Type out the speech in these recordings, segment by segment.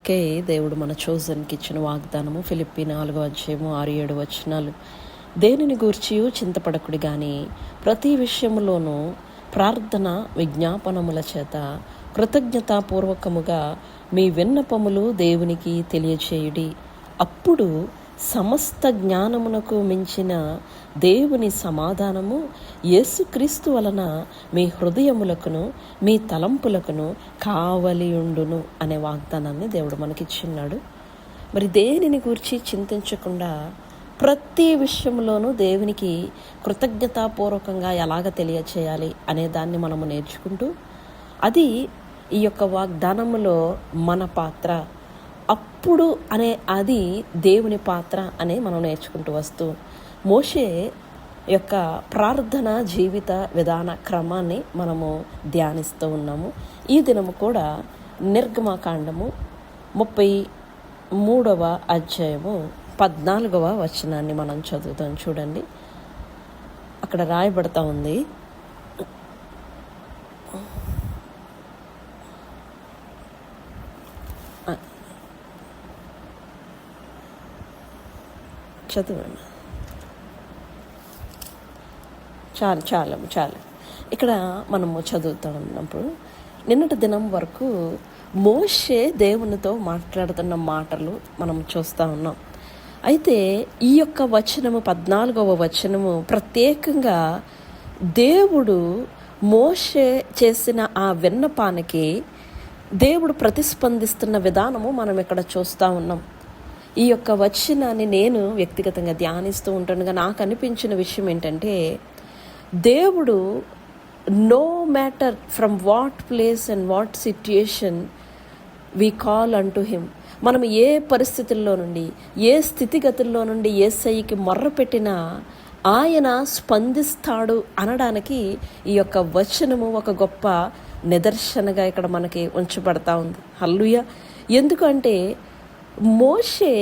కే దేవుడు మన చోజన్కి ఇచ్చిన వాగ్దానము ఫిలిప్పీ 4:6-7 దేనిని గూర్చియు చింతపడకుడి గాని ప్రతి విషయములోనూ ప్రార్థన విజ్ఞాపనముల చేత కృతజ్ఞతాపూర్వకముగా మీ విన్నపములు దేవునికి తెలియచేయుడి. అప్పుడు సమస్త జ్ఞానమునకు మించిన దేవుని సమాధానము యేసుక్రీస్తు వలన మీ హృదయములకును మీ తలంపులకును కావలియుండును అనే వాగ్దానాన్ని దేవుడు మనకిచ్చిన్నాడు. మరి దేనిని గురించి చింతించకుండా ప్రతి విషయంలోనూ దేవునికి కృతజ్ఞతాపూర్వకంగా ఎలాగ తెలియచేయాలి అనే దాన్ని మనము నేర్చుకుంటూ, అది ఈ యొక్క వాగ్దానములో మన పాత్ర, అప్పుడు అనే అది దేవుని పాత్ర అనే మనం నేర్చుకుంటూ వస్తూ మోషే యొక్క ప్రార్థన జీవిత విధాన క్రమాన్ని మనము ధ్యానిస్తూ ఉన్నాము. ఈ దినము కూడా నిర్గమకాండము 33వ అధ్యాయము 14వ వచనాన్ని మనం చదువుతాం. చూడండి, అక్కడ రాయబడతా ఉంది, చదవండి. చాలు ఇక్కడ మనము చదువుతూ ఉన్నప్పుడు నిన్నటి దినం వరకు మోషే దేవునితో మాట్లాడుతున్న మాటలు మనం చూస్తూ ఉన్నాం. అయితే ఈ యొక్క వచనము 14వ వచనము ప్రత్యేకంగా దేవుడు మోషే చేసిన ఆ విన్నపానికి దేవుడు ప్రతిస్పందిస్తున్న విధానము మనం ఇక్కడ చూస్తూ ఉన్నాం. ఈ యొక్క వచనాన్ని నేను వ్యక్తిగతంగా ధ్యానిస్తూ ఉంటానుగా నాకు అనిపించిన విషయం ఏంటంటే, దేవుడు no matter from what place and what situation we call unto him, మనం ఏ పరిస్థితుల్లో నుండి ఏ స్థితిగతుల్లో నుండి యేసయ్యకి మొర్ర పెట్టినా ఆయన స్పందిస్తాడు అనడానికి ఈ యొక్క వచనము ఒక గొప్ప నిదర్శనగా ఇక్కడ మనకి ఉంచబడతా ఉంది. హల్లెలూయా. ఎందుకంటే మోషే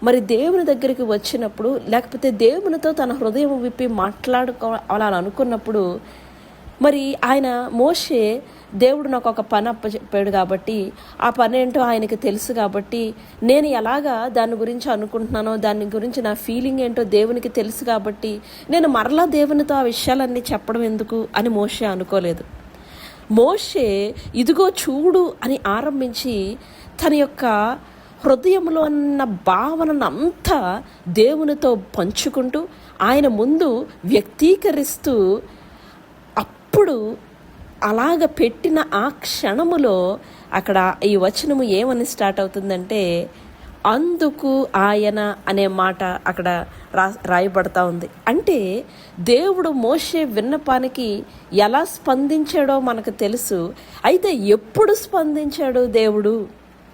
మరి దేవుని దగ్గరికి వచ్చినప్పుడు, లేకపోతే దేవునితో తన హృదయం విప్పి మాట్లాడుకోవాలని అనుకున్నప్పుడు, మరి ఆయన మోషే దేవుడు నాకు ఒక పని అప్పచెప్పాడు కాబట్టి ఆ పని ఏంటో ఆయనకి తెలుసు కాబట్టి నేను ఎలాగా దాని గురించి అనుకుంటున్నానో, దాని గురించి నా ఫీలింగ్ ఏంటో దేవునికి తెలుసు కాబట్టి నేను మరలా దేవునితో ఆ విషయాలన్నీ చెప్పడం ఎందుకు అని మోషే అనుకోలేదు. మోషే ఇదిగో చూడు అని ఆరంభించి తన యొక్క హృదయంలో ఉన్న భావనను అంతా దేవునితో పంచుకుంటూ ఆయన ముందు వ్యక్తీకరిస్తూ, అప్పుడు అలాగ పెట్టిన ఆ క్షణములో అక్కడ ఈ వచనము ఏమని స్టార్ట్ అవుతుందంటే, అందుకు ఆయన అనే మాట అక్కడ రాయబడతా ఉంది. అంటే దేవుడు మోషే విన్నపానికి ఎలా స్పందించాడో మనకు తెలుసు. అయితే ఎప్పుడు స్పందించాడు దేవుడు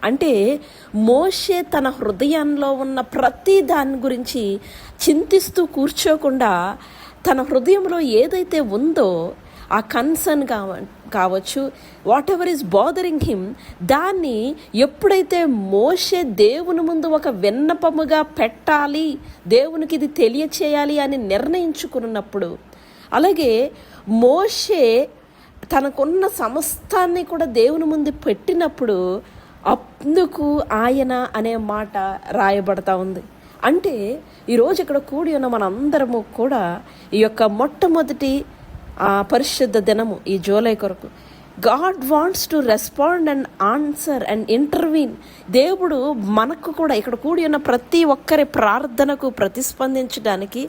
అంటే, మోషే తన హృదయంలో ఉన్న ప్రతి దాని గురించి చింతిస్తూ కూర్చోకుండా తన హృదయంలో ఏదైతే ఉందో ఆ కన్సర్న్ కావచ్చు, what ever is bothering him, దాన్ని ఎప్పుడైతే మోషే దేవుని ముందు ఒక విన్నపముగా పెట్టాలి, దేవునికి ఇది తెలియచేయాలి అని నిర్ణయించుకున్నప్పుడు, అలాగే మోషే తనకున్న సమస్తాన్ని కూడా దేవుని ముందు పెట్టినప్పుడు అందుకు ఆయన అనే మాట రాయబడతా ఉంది. అంటే ఈరోజు ఇక్కడ కూడి ఉన్న మనందరము కూడా ఈ యొక్క మొట్టమొదటి పరిశుద్ధ దినము ఈ జూలై కొరకు God wants to respond and answer and intervene. దేవుడు మనకు కూడా ఇక్కడ కూడి ఉన్న ప్రతి ఒక్కరి ప్రార్థనకు ప్రతిస్పందించడానికి,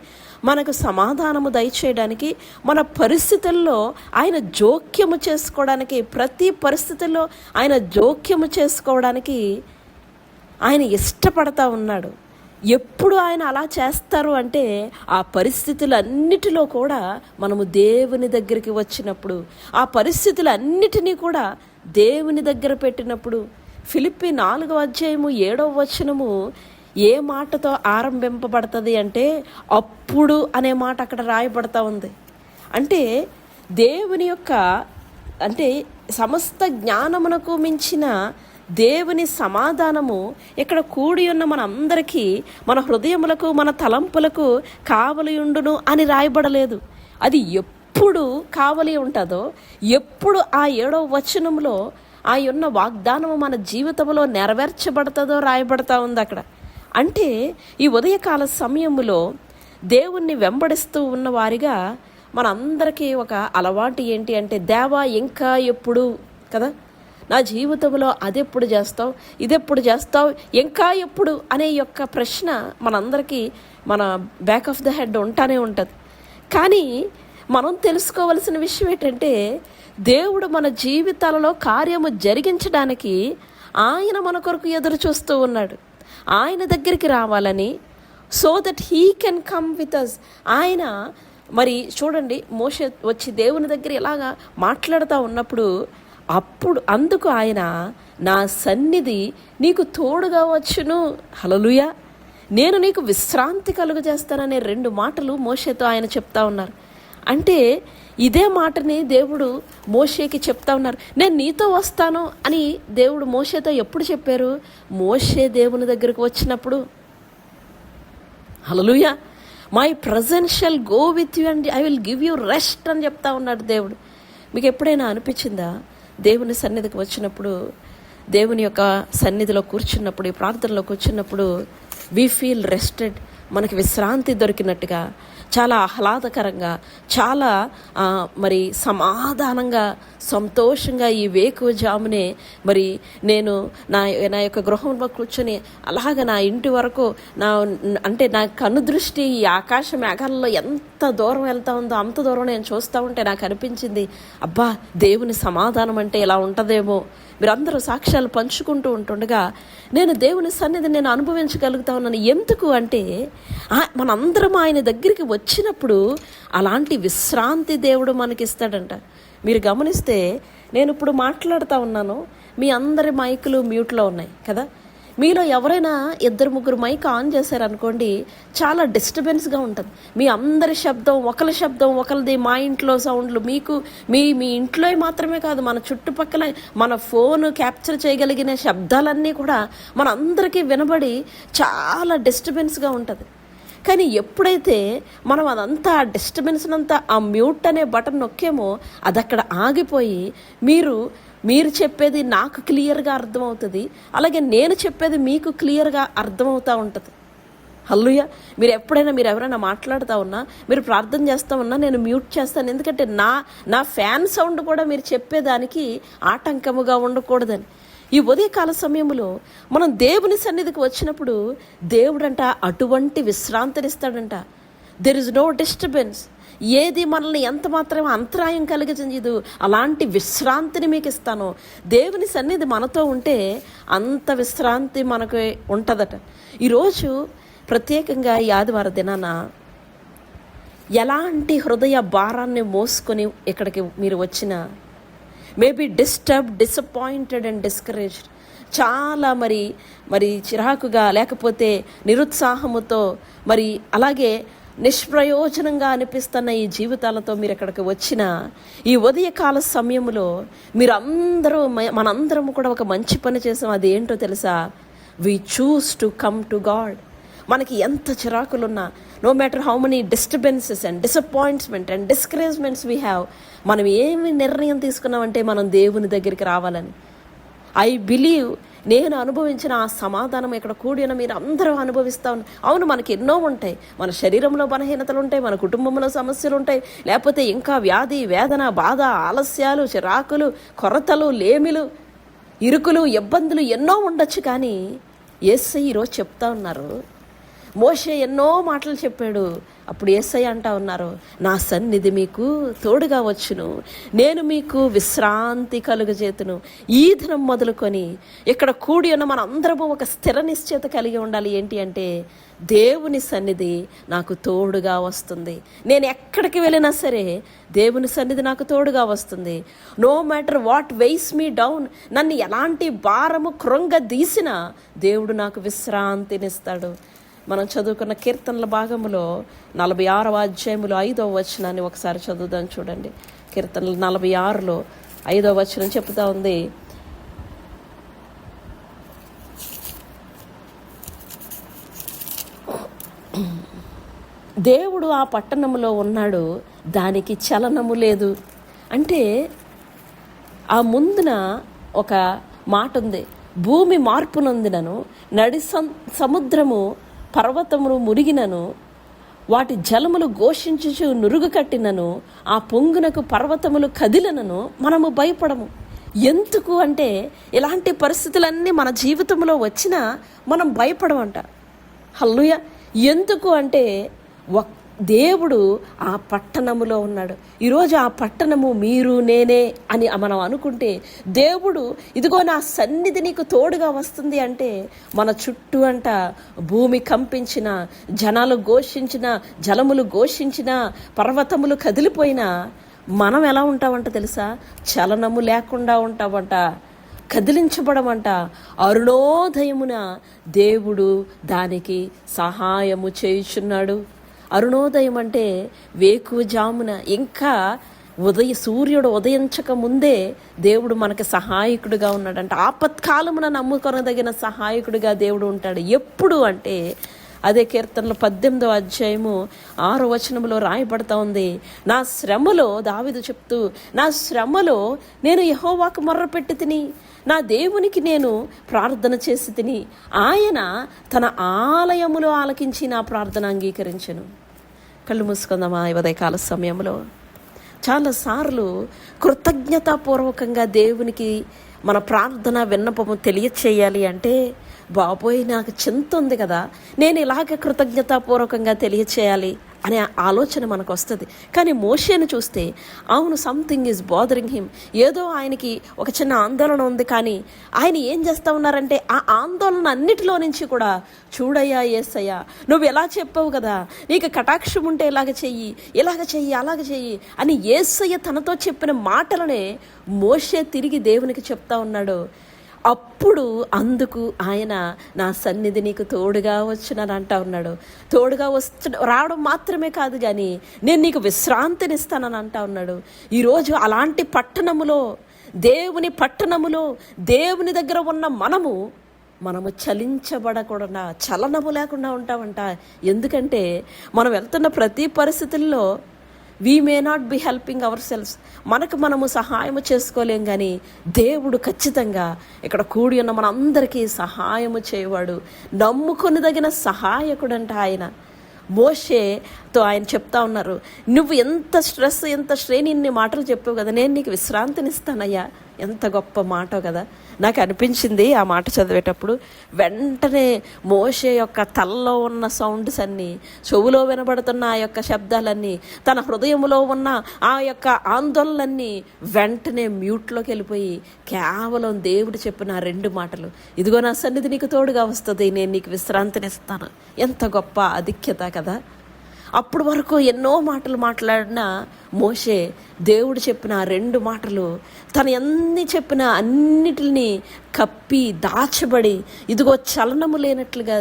మనకు సమాధానము దయచేయడానికి, మన పరిస్థితుల్లో ఆయన జోక్యము చేసుకోవడానికి, ప్రతి పరిస్థితుల్లో ఆయన జోక్యము చేసుకోవడానికి ఆయన ఇష్టపడతా ఉన్నాడు. ఎప్పుడు ఆయన అలా చేస్తారు అంటే, ఆ పరిస్థితులన్నిటిలో కూడా మనము దేవుని దగ్గరికి వచ్చినప్పుడు, ఆ పరిస్థితులన్నిటినీ కూడా దేవుని దగ్గర పెట్టినప్పుడు. ఫిలిప్పీ 4:7 ఏ మాటతో ఆరంభింపబడుతుంది అంటే, అప్పుడు అనే మాట అక్కడ రాయబడతా ఉంది. అంటే దేవుని యొక్క సమస్త జ్ఞానమునకు మించిన దేవుని సమాధానము ఇక్కడ కూడి ఉన్న మనందరికీ, మన హృదయములకు మన తలంపులకు కావలియుండును అని రాయబడలేదు. అది ఎప్పుడు కావలి ఉంటుందో, ఎప్పుడు ఆ 7వ వచనంలో ఆ ఉన్న వాగ్దానము మన జీవితంలో నెరవేర్చబడుతుందో రాయబడతా ఉంది అక్కడ. అంటే ఈ ఉదయకాల సమయములో దేవుణ్ణి వెంబడిస్తూ ఉన్న వారిగా మనందరికీ ఒక అలవాటు ఏంటి అంటే, దేవా ఇంకా ఎప్పుడు కదా, నా జీవితంలో అదెప్పుడు చేస్తావు, ఇదెప్పుడు చేస్తావు, ఇంకా ఎప్పుడు అనే యొక్క ప్రశ్న మనందరికీ మన బ్యాక్ ఆఫ్ ద హెడ్ ఉంటానే ఉంటుంది. కానీ మనం తెలుసుకోవలసిన విషయం ఏంటంటే, దేవుడు మన జీవితాలలో కార్యము జరిగించడానికి ఆయన మన కొరకు ఎదురు చూస్తూ ఉన్నాడు. ఆయన దగ్గరికి రావాలని, so that he can come with us. ఆయన మరి చూడండి, మోషే వచ్చి దేవుని దగ్గర ఇలాగా మాట్లాడుతూ ఉన్నప్పుడు, అప్పుడు అందుకు ఆయన, నా సన్నిధి నీకు తోడుగా వచ్చును, హల్లెలూయా, నేను నీకు విశ్రాంతి కలుగజేస్తాననే 2 మాటలు మోషేతో ఆయన చెప్తా ఉన్నారు. అంటే ఇదే మాటని దేవుడు మోషేకి చెప్తా ఉన్నారు. నేను నీతో వస్తాను అని దేవుడు మోషేతో ఎప్పుడు చెప్పారు? మోషే దేవుని దగ్గరకు వచ్చినప్పుడు. Hallelujah, my presence shall go with you and I will give you rest అని చెప్తా ఉన్నాడు దేవుడు. మీకు ఎప్పుడైనా అనిపించిందా, దేవుని సన్నిధికి వచ్చినప్పుడు, దేవుని యొక్క సన్నిధిలో కూర్చున్నప్పుడు, ఈ ప్రార్థనలో కూర్చున్నప్పుడు వీ ఫీల్ రెస్టెడ్, మనకి విశ్రాంతి దొరికినట్టుగా, చాలా ఆహ్లాదకరంగా, చాలా మరి సమాధానంగా, సంతోషంగా ఈ వేకువజామునే మరి నేను నా యొక్క గృహంలో కూర్చొని అలాగ నా ఇంటి వరకు అంటే నా కన్ను దృష్టి ఈ ఆకాశ మేఘాలలో ఎంత దూరం వెళ్తా ఉందో అంత దూరం నేను చూస్తూ ఉంటే నాకు అనిపించింది, అబ్బా దేవుని సమాధానం అంటే ఇలా ఉంటుందేమో. మీరందరూ సాక్ష్యాలు పంచుకుంటూ ఉంటుండగా నేను దేవుని సన్నిధిని నేను అనుభవించగలుగుతా ఉన్నాను. ఎందుకు అంటే, మనందరం ఆయన దగ్గరికి వచ్చినప్పుడు అలాంటి విశ్రాంతి దేవుడు మనకిస్తాడంట. మీరు గమనిస్తే నేను ఇప్పుడు మాట్లాడుతూ ఉన్నాను, మీ అందరి మైకులు మ్యూట్లో ఉన్నాయి కదా. మీలో ఎవరైనా 2-3 మైక్ ఆన్ చేశారనుకోండి, చాలా డిస్టర్బెన్స్గా ఉంటుంది. మీ అందరి శబ్దం, ఒకరి శబ్దం ఒకరిది, మా ఇంట్లో సౌండ్లు, మీకు మీ ఇంట్లో మాత్రమే కాదు, మన చుట్టుపక్కల మన ఫోన్ క్యాప్చర్ చేయగలిగిన శబ్దాలన్నీ కూడా మన అందరికీ వినబడి చాలా డిస్టర్బెన్స్గా ఉంటుంది. కానీ ఎప్పుడైతే మనం అదంతా డిస్టర్బెన్స్ అంతా ఆ మ్యూట్ అనే బటన్ నొక్కేమో, అది అక్కడ ఆగిపోయి మీరు చెప్పేది నాకు క్లియర్గా అర్థమవుతుంది, అలాగే నేను చెప్పేది మీకు క్లియర్గా అర్థమవుతూ ఉంటుంది. హల్లెలూయా. మీరు ఎవరైనా మాట్లాడుతూ ఉన్నా, మీరు ప్రార్థన చేస్తూ ఉన్నా, నేను మ్యూట్ చేస్తాను. ఎందుకంటే నా ఫ్యాన్ సౌండ్ కూడా మీరు చెప్పేదానికి ఆటంకముగా ఉండకూడదని. ఈ ఉదయకాల సమయంలో మనం దేవుని సన్నిధికి వచ్చినప్పుడు దేవుడంట అటువంటి విశ్రాంతినిస్తాడంట. There is no disturbance. ఏది మనల్ని ఎంత మాత్రం అంతరాయం కలిగించదు, అలాంటి విశ్రాంతిని మీకు ఇస్తాను. దేవుని సన్నిధి మనతో ఉంటే అంత విశ్రాంతి మనకు ఉంటుందట. ఈరోజు ప్రత్యేకంగా ఈ ఆదివారం దినాన ఎలాంటి హృదయ భారాన్ని మోసుకొని ఇక్కడికి మీరు వచ్చినా, maybe disturb, disappointed and discouraged, చాలా మరి చిరాకుగా, లేకపోతే నిరుత్సాహముతో, మరి అలాగే నిష్ప్రయోజనంగా అనిపిస్తున్న ఈ జీవితాలతో మీరు ఇక్కడికి వచ్చిన ఈ ఉదయకాల సమయంలో మనందరము కూడా ఒక మంచి పని చేసాం. అది ఏంటో తెలుసా? We choose to come to God. మనకి ఎంత చిరాకులున్నా, no matter how many disturbances and disappointment and discouragements we have, మనం ఏమి నిర్ణయం తీసుకున్నామంటే మనం దేవుని దగ్గరికి రావాలని. ఐ బిలీవ్ నేను అనుభవించిన ఆ సమాధానం ఇక్కడ కూడిన మీరు అందరూ అనుభవిస్తూ ఉన్నారు. అవును, మనకి ఎన్నో ఉంటాయి, మన శరీరంలో బలహీనతలు ఉంటాయి, మన కుటుంబంలో సమస్యలు ఉంటాయి, లేకపోతే ఇంకా వ్యాధి, వేదన, బాధ, ఆలస్యాలు, చిరాకులు, కొరతలు, లేమిలు, ఇరుకులు, ఇబ్బందులు ఎన్నో ఉండొచ్చు. కానీ యేసయ్య ఈరోజు చెప్తా ఉన్నారు, మోషే ఎన్నో మాటలు చెప్పాడు, అప్పుడు యేసయ్య అంటా ఉన్నారు, నా సన్నిధి మీకు తోడుగా వచ్చును, నేను మీకు విశ్రాంతి కలుగజేతును. ఈ దినం మొదలుకొని ఇక్కడ కూడి ఉన్న మన అందరము ఒక స్థిర నిశ్చయత కలిగి ఉండాలి. ఏంటి అంటే, దేవుని సన్నిధి నాకు తోడుగా వస్తుంది. నేను ఎక్కడికి వెళ్ళినా సరే దేవుని సన్నిధి నాకు తోడుగా వస్తుంది. No matter what weighs me down, నన్ను ఎలాంటి భారము కృంగదీసినా దేవుడు నాకు విశ్రాంతినిస్తాడు. మనం చదువుకున్న కీర్తనల భాగంలో 46వ అధ్యాయములో 5వ వచనాన్ని ఒకసారి చదువుదాం. చూడండి, కీర్తనలు 46లో 5వ వచనం చెప్తా ఉంది, దేవుడు ఆ పట్టణంలో ఉన్నాడు, దానికి చలనము లేదు. అంటే ఆ ముందున ఒక మాట ఉంది, భూమి మార్పు నొందినను, నడి సముద్రము పర్వతమును మురిగినను, వాటి జలములు ఘోషించుచు నురుగు కట్టినను, ఆ పొంగునకు పర్వతములు కదిలినను మనము భయపడము. ఎందుకు అంటే ఇలాంటి పరిస్థితులన్నీ మన జీవితంలో వచ్చినా మనం భయపడమంట. హల్లెలూయా. ఎందుకు అంటే దేవుడు ఆ పట్టణములో ఉన్నాడు. ఈరోజు ఆ పట్టణము మీరు నేనే అని మనం అనుకుంటే, దేవుడు ఇదిగో నా సన్నిధి నీకు తోడుగా వస్తుంది అంటే, మన చుట్టూ అంట భూమి కంపించిన, జనాలు ఘోషించిన, జలములు ఘోషించిన, పర్వతములు కదిలిపోయినా మనం ఎలా ఉంటామంట తెలుసా? చలనము లేకుండా ఉంటామంట, కదిలించబడమంట. అరుణోదయమున దేవుడు దానికి సహాయము చేయుచున్నాడు. అరుణోదయం అంటే వేకువజామున, ఇంకా సూర్యుడు ఉదయించక ముందే దేవుడు మనకి సహాయకుడిగా ఉన్నాడంట. ఆపత్కాలమున నమ్ముకొనదగిన సహాయకుడిగా దేవుడు ఉంటాడు. ఎప్పుడు అంటే అదే కీర్తనలు 18వ అధ్యాయము 6వ వచనంలో రాయబడతా ఉంది, నా శ్రమలో, దావీదు చెప్తూ, నా శ్రమలో నేను యెహోవాకు మొర్రపెట్టి తిని, నా దేవునికి నేను ప్రార్థన చేసి తిని, ఆయన తన ఆలయములో ఆలకించి నా ప్రార్థన అంగీకరించెను. కళ్ళు మూసుకుందామా ఈ ఉదయకాల సమయంలో? చాలాసార్లు కృతజ్ఞతాపూర్వకంగా దేవునికి మన ప్రార్థన విన్నపము తెలియచేయాలి అంటే, బాబోయ్ నాకు చింత ఉంది కదా, నేను ఇలాగ కృతజ్ఞతాపూర్వకంగా తెలియచేయాలి అనే ఆలోచన మనకు వస్తుంది. కానీ మోషేను చూస్తే, అవును, సంథింగ్ ఈజ్ బాదరింగ్ హిమ్, ఏదో ఆయనకి ఒక చిన్న ఆందోళన ఉంది. కానీ ఆయన ఏం చేస్తూ ఉన్నారంటే, ఆ ఆందోళన అన్నిటిలో నుంచి కూడా, చూడయ్యా యేసయ్యా, నువ్వు ఎలా చెప్పావు కదా, నీకు కటాక్షం ఉంటే ఇలాగ చెయ్యి, ఇలాగ చెయ్యి, అలాగ చెయ్యి అని యేసయ్య తనతో చెప్పిన మాటలనే మోషే తిరిగి దేవునికి చెప్తా ఉన్నాడు. అప్పుడు అందుకు ఆయన నా సన్నిధి నీకు తోడుగా వచ్చునని అంటా ఉన్నాడు. తోడుగా రావడం మాత్రమే కాదు, కానీ నేను నీకు విశ్రాంతినిస్తానని అంటా ఉన్నాడు. ఈరోజు అలాంటి పట్టణములో, దేవుని పట్టణములో, దేవుని దగ్గర ఉన్న మనము చలించబడకుండా, చలనము లేకుండా ఉంటామంట. ఎందుకంటే మనం వెళ్తున్న ప్రతి పరిస్థితుల్లో we may not be helping our selfs, మనము సహాయము చేసుకోలేం. కానీ దేవుడు ఖచ్చితంగా ఇక్కడ కూడి ఉన్న మనందరికీ సహాయము చేయవాడు, నమ్ముకొనదగిన సహాయకుడంట ఆయన. మోషేతో ఆయన చెప్తా ఉన్నారు, నువ్వు ఎంత స్ట్రెస్, ఎంత శ్రేణి, ఇన్ని మాటలు చెప్పావు కదా, నేను నీకు విశ్రాంతినిస్తానయ్యా. ఎంత గొప్ప మాట కదా. నాకు అనిపించింది ఆ మాట చదివేటప్పుడు, వెంటనే మోషే యొక్క తలలో ఉన్న సౌండ్స్ అన్నీ, చెవులో వినబడుతున్న ఆ యొక్క శబ్దాలన్నీ, తన హృదయంలో ఉన్న ఆ యొక్క ఆందోళనలన్నీ వెంటనే మ్యూట్లోకి వెళ్ళిపోయి కేవలం దేవుడు చెప్పిన 2 మాటలు, ఇదిగో నా సన్నిధి నీకు తోడుగా వస్తుంది, నేను నీకు విశ్రాంతినిస్తాను. ఎంత గొప్ప ఆధిక్యత కదా. అప్పుడు వరకు ఎన్నో మాటలు మాట్లాడిన మోషే దేవుడు చెప్పిన 2 మాటలు, తను ఎన్ని చెప్పిన అన్నిటిని కప్పి దాచబడి, ఇదిగో చలనము లేనట్లుగా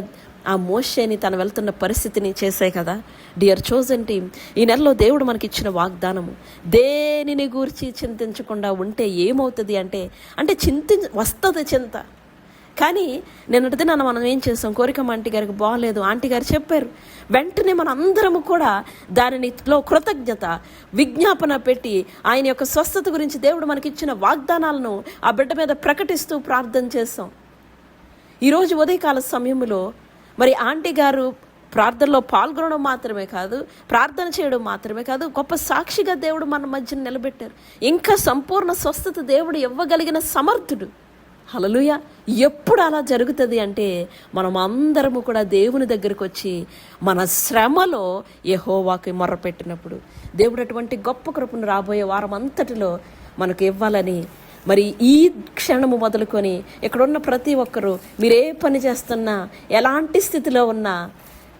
ఆ మోషేని తను వెళ్తున్న పరిస్థితిని చేసే కదా. డియర్ చోజన్ టీమ్, ఈ నెలలో దేవుడు మనకిచ్చిన వాగ్దానము, దేనిని గూర్చి చింతించకుండా ఉంటే ఏమవుతుంది అంటే వస్తుంది చింత. కానీ నిన్నటి దినాన మనం ఏం చేస్తాం, కోరికమ్మ ఆంటీ గారికి బాగలేదు, ఆంటీ గారు చెప్పారు, వెంటనే మన అందరము కూడా దానిలో కృతజ్ఞత విజ్ఞాపన పెట్టి ఆయన యొక్క స్వస్థత గురించి, దేవుడు మనకిచ్చిన వాగ్దానాలను ఆ బిడ్డ మీద ప్రకటిస్తూ ప్రార్థన చేస్తాం. ఈరోజు ఉదయకాల సమయంలో మరి ఆంటీ గారు ప్రార్థనలో పాల్గొనడం మాత్రమే కాదు, ప్రార్థన చేయడం మాత్రమే కాదు, గొప్ప సాక్షిగా దేవుడు మన మధ్యన నిలబెట్టారు. ఇంకా సంపూర్ణ స్వస్థత దేవుడు ఇవ్వగలిగిన సమర్థుడు. హల్లెలూయా. ఎప్పుడు అలా జరుగుతుంది అంటే, మనం అందరము కూడా దేవుని దగ్గరికి వచ్చి మన శ్రమలో యెహోవాకి మొర్రపెట్టినప్పుడు, దేవుడు అటువంటి గొప్ప కృపను రాబోయే వారం అంతటిలో మనకు ఇవ్వాలని, మరి ఈ క్షణము మొదలుకొని ఇక్కడున్న ప్రతి ఒక్కరూ, మీరే పని చేస్తున్నా, ఎలాంటి స్థితిలో ఉన్నా,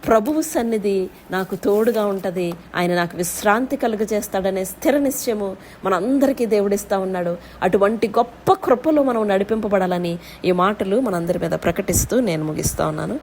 ప్రభువు సన్నిధి నాకు తోడుగా ఉంటుంది, ఆయన నాకు విశ్రాంతి కలుగజేస్తాడనే స్థిర నిశ్చయము మనందరికీ దేవుడిస్తూ ఉన్నాడు. అటువంటి గొప్ప కృపలో మనం నడిపింపబడాలని ఈ మాటలు మనందరి మీద ప్రకటిస్తూ నేను ముగిస్తూ ఉన్నాను.